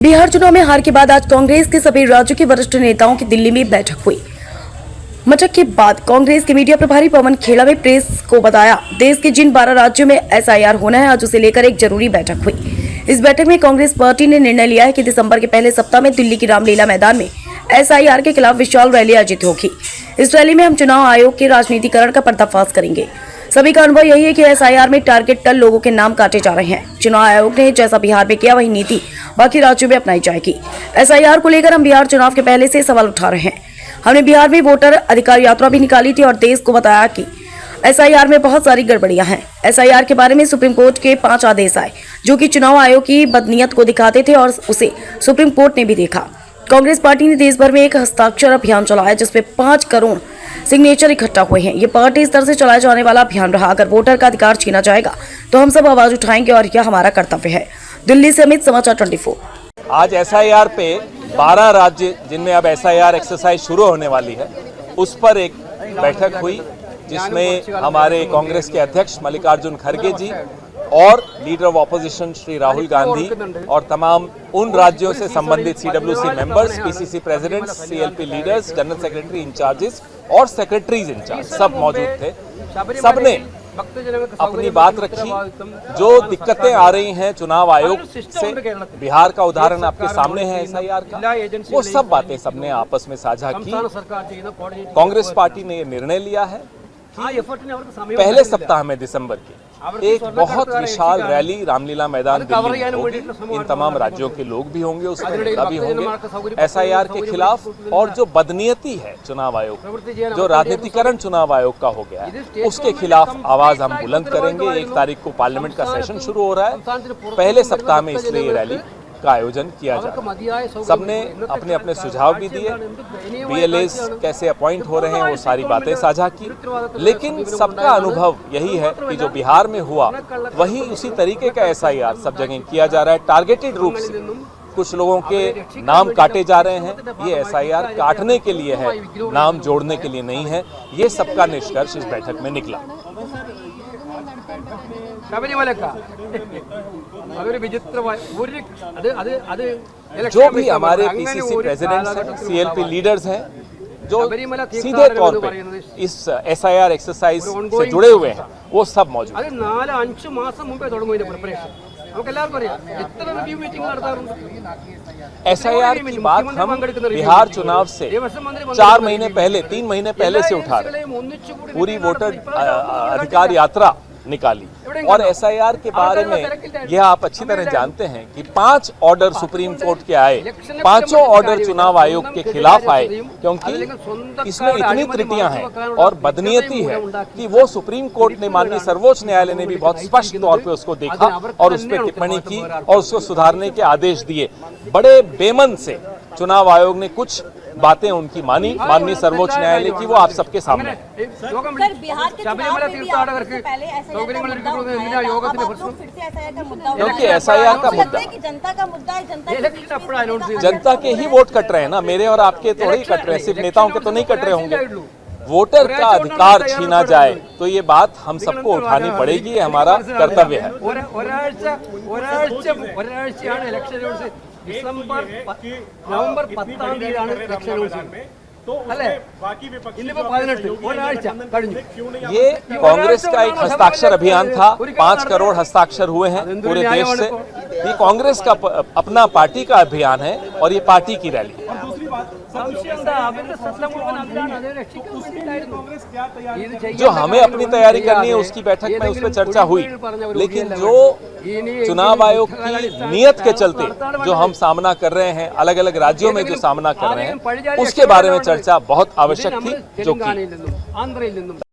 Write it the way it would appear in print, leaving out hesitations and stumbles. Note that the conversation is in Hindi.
बिहार चुनाव में हार के बाद आज कांग्रेस के सभी राज्यों के वरिष्ठ नेताओं की दिल्ली में बैठक हुई। बैठक के बाद कांग्रेस के मीडिया प्रभारी पवन खेड़ा ने प्रेस को बताया, देश के जिन 12 राज्यों में एसआईआर होना है, आज उसे लेकर एक जरूरी बैठक हुई। इस बैठक में कांग्रेस पार्टी ने निर्णय लिया है कि दिसंबर के पहले सप्ताह में दिल्ली की रामलीला मैदान में एसआईआर के खिलाफ विशाल रैली आयोजित होगी। इस रैली में हम चुनाव आयोग के राजनीतिकरण का पर्दाफाश करेंगे। सभी का अनुभव यही है कि एसआईआर में टारगेट टल लोगों के नाम काटे जा रहे हैं। चुनाव आयोग ने जैसा बिहार में किया वही नीति बाकी राज्यों में अपनाई जाएगी। एसआईआर को लेकर हम बिहार चुनाव के पहले से सवाल उठा रहे हैं। हमने बिहार में वोटर अधिकार यात्रा भी निकाली थी और देश को बताया कि एसआईआर में बहुत सारी गड़बड़ियां हैं। एसआईआर के बारे में सुप्रीम कोर्ट के 5 आदेश आए जो कि चुनाव आयोग की बदनीयत को दिखाते थे और उसे सुप्रीम कोर्ट ने भी देखा। कांग्रेस पार्टी ने देश भर में एक हस्ताक्षर अभियान चलाया जिसमें 5 करोड़ सिग्नेचर इकट्ठा हुए हैं। ये पार्टी स्तर से चलाया जाने वाला अभियान रहा। अगर वोटर का अधिकार छीना जाएगा तो हम सब आवाज उठाएंगे और यह हमारा कर्तव्य है। दिल्ली से अमित, समाचार 24। आज एसआईआर पे 12 राज्य जिनमें अब एसआईआर एक्सरसाइज शुरू होने वाली है, उस पर एक बैठक हुई जिसमें हमारे कांग्रेस के अध्यक्ष मल्लिकार्जुन खड़गे जी और leader of opposition Shri Rahul Gandhi और तमाम उन राज्यों से संबंधित CWC members, PCC presidents, CLP leaders, general secretary incharges और सेक्रेटरीज इंचार्ज सब मौजूद थे। सबने अपनी बात रखी। जो दिक्कतें आ रही हैं चुनाव आयोग से, बिहार का उदाहरण आपके सामने है एसआईआर का, वो सब बातें सबने आपस में साझा की। कांग्रेस पार्टी ने ये निर्णय लिया है कि पहले सप्ताह में दिसंबर के एक बहुत विशाल रैली रामलीला मैदान दिल्ली में होगी। इन तमाम राज्यों के लोग भी होंगे, उसमें नेता भी होंगे। एसआईआर के खिलाफ और जो बदनीयती है चुनाव आयोग, जो राजनीतिकरण चुनाव आयोग का हो गया है, उसके खिलाफ आवाज हम बुलंद करेंगे। 1 तारीख को पार्लियामेंट का सेशन शुरू हो रहा है। पहले सप्ताह में इसलिए ये रैली का आयोजन किया जा रहा है। सबने अपने अपने सुझाव भी दिए। बीएलएस कैसे अपॉइंट हो रहे हैं वो सारी बातें साझा की। लेकिन सबका अनुभव यही है कि जो बिहार में हुआ वही उसी तरीके का एसआईआर सब जगह किया जा रहा है। टारगेटेड रूप से कुछ लोगों के नाम काटे जा रहे हैं। ये एसआईआर काटने के लिए है, नाम जोड़ने के लिए नहीं है। ये सबका निष्कर्ष इस बैठक में निकला। जो भी हमारे पीसीसी प्रेसिडेंट्स हैं, सीएलपी लीडर्स हैं, जो सीधे तौर पे इस एसआईआर एक्सरसाइज से जुड़े हुए हैं, वो सब मौजूद एसआईआर की बात हम बिहार चुनाव से 4 महीने पहले, 3 महीने पहले से उठा रहे हैं। पूरी वोटर अधिकार यात्रा निकाली और एसआईआर के बारे में यह आप अच्छी तरह जानते हैं कि 5 ऑर्डर सुप्रीम कोर्ट के आए। 5 ऑर्डर चुनाव आयोग के खिलाफ आए क्योंकि इसमें इतनी त्रुटियां हैं और बदनीयती है कि वो सुप्रीम कोर्ट ने, माननीय सर्वोच्च न्यायालय ने भी बहुत स्पष्ट तौर पे उसको देखा और उस पर टिप्पणी की और उसको सुधारने के आदेश दिए। बड़े बेमन से चुनाव आयोग ने कुछ बातें उनकी मानी, माननीय सर्वोच्च न्यायालय की, वो आप सबके सामने है। क्योंकि एसआईआर का मुद्दा जनता के ही वोट कट रहे हैं ना, मेरे और आपके थोड़े ही कट रहे हैं, सिर्फ नेताओं के तो नहीं कट रहे होंगे। वोटर का अधिकार छीना जाए तो ये बात हम सबको उठानी पड़ेगी, ये हमारा कर्तव्य है। नवंबर 10 ये कांग्रेस का एक हस्ताक्षर अभियान था। 5 करोड़ हस्ताक्षर हुए हैं पूरे देश से। ये कांग्रेस का अपना पार्टी का अभियान है और ये पार्टी की रैली है। जो हमें अपनी तैयारी करनी है उसकी बैठक में उस पर चर्चा हुई, लेकिन जो चुनाव आयोग की नियत के चलते जो हम सामना कर रहे हैं, अलग अलग राज्यों में जो सामना कर रहे हैं, उसके बारे में चर्चा बहुत आवश्यक थी जो की।